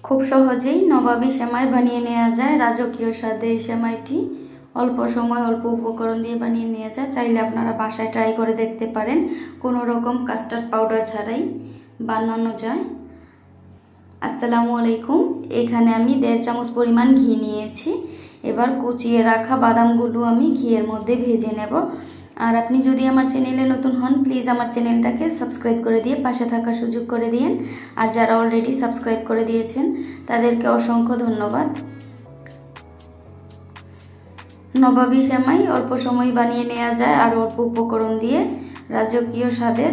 খুব সহজেই নবাবী সেমাই বানিয়ে নেওয়া যায়। রাজকীয় স্বাদে এই সেমাইটি অল্প সময় অল্প উপকরণ দিয়ে বানিয়ে নেওয়া যায়। চাইলে আপনারা বাসায় ট্রাই করে দেখতে পারেন। কোনো রকম কাস্টার্ড পাউডার ছাড়াই বানানো যায়। আসসালামু আলাইকুম। এখানে আমি 1.5 চামচ পরিমাণ ঘি নিয়েছি। এবার কুচিয়ে রাখা বাদামগুলো আমি ঘিয়ের মধ্যে ভেজে নেব। আর আপনি যদি আমার চ্যানেলে নতুন হন, প্লিজ আমার চ্যানেলটাকে সাবস্ক্রাইব করে দিয়ে পাশে থাকার সুযোগ করে দিন। আর যারা অলরেডি সাবস্ক্রাইব করে দিয়েছেন তাদেরকে অসংখ্য ধন্যবাদ। নবাবী সেমাই অল্প সময় বানিয়ে নেওয়া যায় আর অল্প উপকরণ দিয়ে রাজকীয় স্বাদের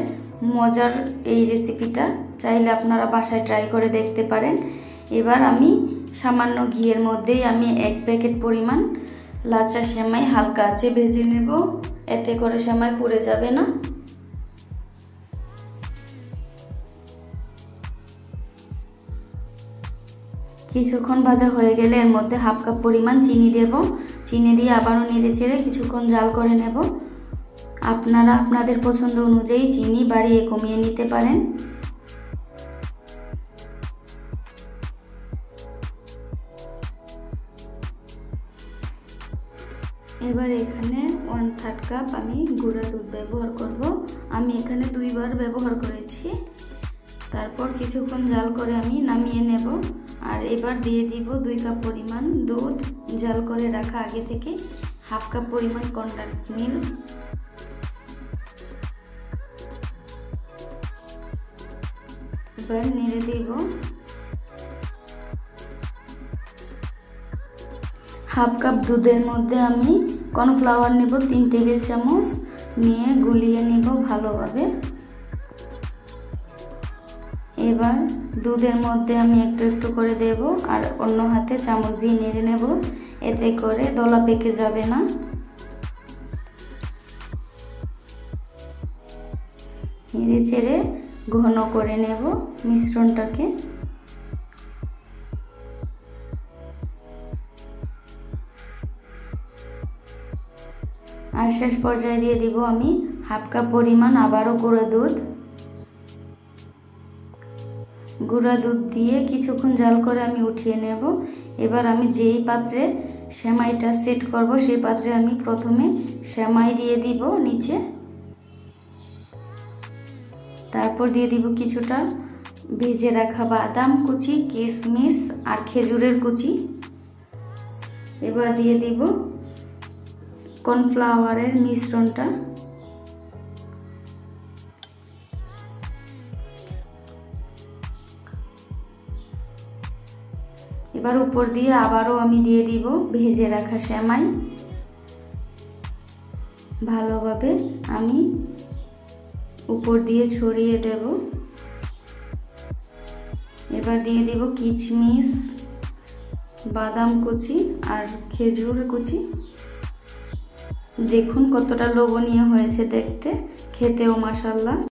মজার এই রেসিপিটা চাইলে আপনারা বাসায় ট্রাই করে দেখতে পারেন। এবার আমি সামান্য ঘিয়ের মধ্যেই আমি 1 প্যাকেট পরিমাণ লাচা সেমাই হালকা আঁচে ভেজে নেব। এতে করে সেমাই পুড়ে যাবে না। কিছুক্ষণ ভাজা হয়ে গেলে এর মধ্যে 1/2 কাপ পরিমাণ চিনি দেব। চিনি দিয়ে আবারও নেড়ে চেড়ে কিছুক্ষণ জাল করে নেব। আপনারা আপনাদের পছন্দ অনুযায়ী চিনি বাড়িয়ে কমিয়ে নিতে পারেন। এবার এখানে 1/3 কাপ আমি গুঁড়া দুধ ব্যবহার করব। আমি এখানে 2 বার ব্যবহার করেছি। তারপর কিছুক্ষণ জাল করে আমি নামিয়ে নেব। আর এবার দিয়ে দিব 2 কাপ পরিমাণ দুধ, জাল করে রাখা আগে থেকে 1/2 কাপ পরিমাণ কনডেন্স মিল্ক, এবার নেড়ে দিব। 1/2 কাপ দুধের মধ্যে আমি কর্নফ্লাওয়ার নেব 3 টেবিল চামচ, নিয়ে গুলিয়ে নেব ভালোভাবে। এবার দুধের মধ্যে আমি একটু একটু করে দেব আর অন্য হাতে চামচ দিয়ে নেড়ে নেব। এতে করে দলা পেকে যাবে না। নেড়ে চেড়ে ঘন করে নেব মিশ্রণটাকে। আর শেষ পর্যায়ে দিয়ে দিব আমি 1/2 কাপ পরিমাণ আবারও গুঁড়া দুধ। গুঁড়া দুধ দিয়ে কিছুক্ষণ জাল করে আমি উঠিয়ে নেব। এবার আমি যেই পাত্রে সেমাইটা সেট করব সেই পাত্রে আমি প্রথমে সেমাই দিয়ে দিব নিচে। তারপর দিয়ে দিব কিছুটা ভেজে রাখা বাদাম কুচি, কিশমিশ আর খেজুরের কুচি। এবার দিয়ে দিব কর্নফ্লাওয়ারের মিশ্রণটা। এবার উপর দিয়ে আবারও আমি দিয়ে দিব ভেজে রাখা সেমাই। ভালোভাবে আমি উপর দিয়ে ছড়িয়ে দেব। এবার দিয়ে দিব কিশমিশ, বাদাম কুচি আর খেজুর কুচি। দেখুন কতটা লোভনীয় হয়েছে দেখতে, খেতেও মাশাআল্লাহ।